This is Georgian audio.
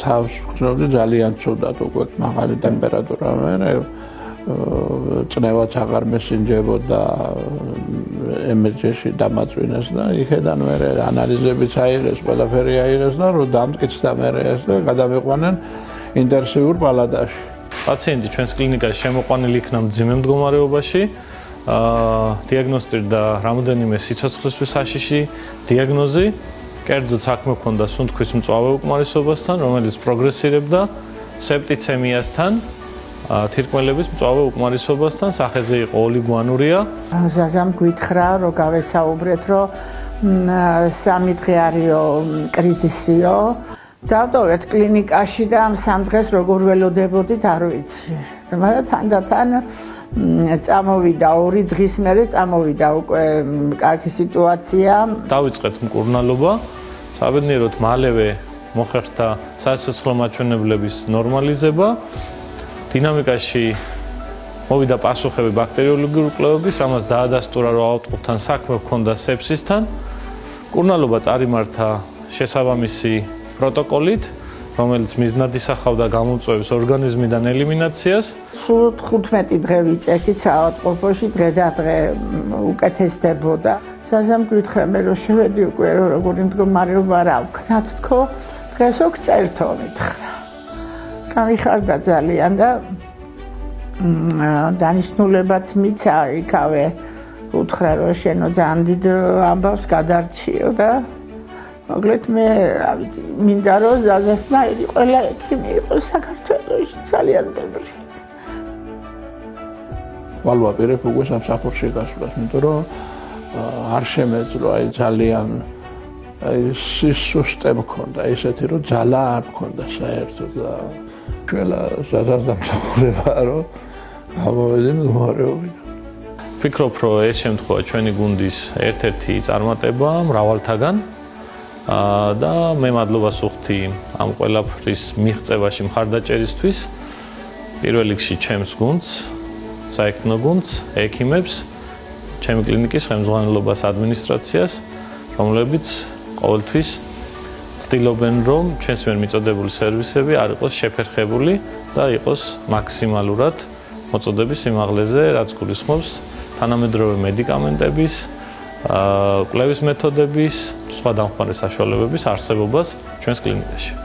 თავს ვხსნოდი ძალიან ცუდად უკვე მაღალი ტემპერატურა მე წნევაც აღარ მესინჯებოდა ემერჯენსი დამაწვინეს და იქედან მე ანალიზებიც აიღეს ყველაფერი აიღეს და რომ დამტკიცდა მე ეს და გადამიყვანენ ინტენსიურ პალატაში პაციენტი ჩვენს კლინიკაში შემოყვანილი იქნა მძიმე მდგომარეობაში დიაგნოსტირდა რამოდენიმე სიცოცხლისთვის საშიში დიაგნოზი კერძოდ საქმე ჰქონდა სუნთქვის მწვავე უკმარისობასთან რომელიც პროგრესირებდა სეპტიცემიასთან თირკმელების მწვავე უკმარისობასთან სახეზე იყო ოლიგოანურია ზაზამ გითხრა რომ გავესაუბრეთ რომ 3 დღე არისო კრიზისიო დავტოვეთ კლინიკაში და ამ 3 დღეს როგორ ველოდებოდით არ ვიცი მაგრამ თანდათან წამოვიდა 2 დღის მერე წამოვიდა უკვე კარგი სიტუაცია დავიწყეთ მკურნალობა საბედნიეროდ მალევე მოხერხდა სასიცოცხლო მაჩვენებლების ნორმალიზება დინამიკაში მოვიდა პასუხები ბაქტერიოლოგიური კვლევების რამაც დაადასტურა რომ ავადმყოფთან საქმე ჰქონდა სეფსისთან მკურნალობა წარიმართა შესაბამისი პროტოკოლით რომელიც მიზნად ისახავდა გამომწვევის ორგანიზმიდან ელიმინაციას. სულ 15 დღე ვიწექით საავადმყოფოში დღე და დღე უკეთესდებოდა. საზამ გითხრა მე რომ შევედი უკვე როგორი მდგომარეობა რა ვქნათ თქო დღეს ოქ წერთო მითხრა. გამიხარდა ძალიან და დანიშნულებაც მიცა იქავე უთხრა რომ შენო ძალიან დიდ ამბავს გადარჩიო და მოკლედ მე მინდა რომ ზაზასნაირი ყველა ექიმი იყო საქართველოში ძალიან ბევრი. ვალვაპირებ უკვე სამსახურში გასვლას, იმიტომ რომ არ შემეძლო აი ძალიან აი სისუსტე მქონდა, ისეთი რომ ძალა არ მქონდა საერთოდ და ყველა ზაზას დამსახურება რომ გამოვედი მდგომარეობიდან. ვფიქრობ რომ ეს შემთხვევა ჩვენი გუნდის ერთ-ერთი წარმატება მრავალთაგან და მე მადლობას ვუხდი ამ ყველაფრის მიღწევაში მხარდაჭერისთვის პირველ რიგში ჩემს გუნდს საექნო გუნდს ექიმებს ჩემი კლინიკის ხელმძღვანელობას ადმინისტრაციას რომლებიც ყოველთვის ცდილობენ რომ ჩვენს მიერ მიწოდებული სერვისები არ იყოს შეფერხებული და იყოს მაქსიმალურად მოწოდების სიმაღლეზე რაც გულისხმობს თანამედროვე მედიკამენტების კვლევის მეთოდების სხვა დამხმარე საშუალებების არსებობას ჩვენს კლინიკაში.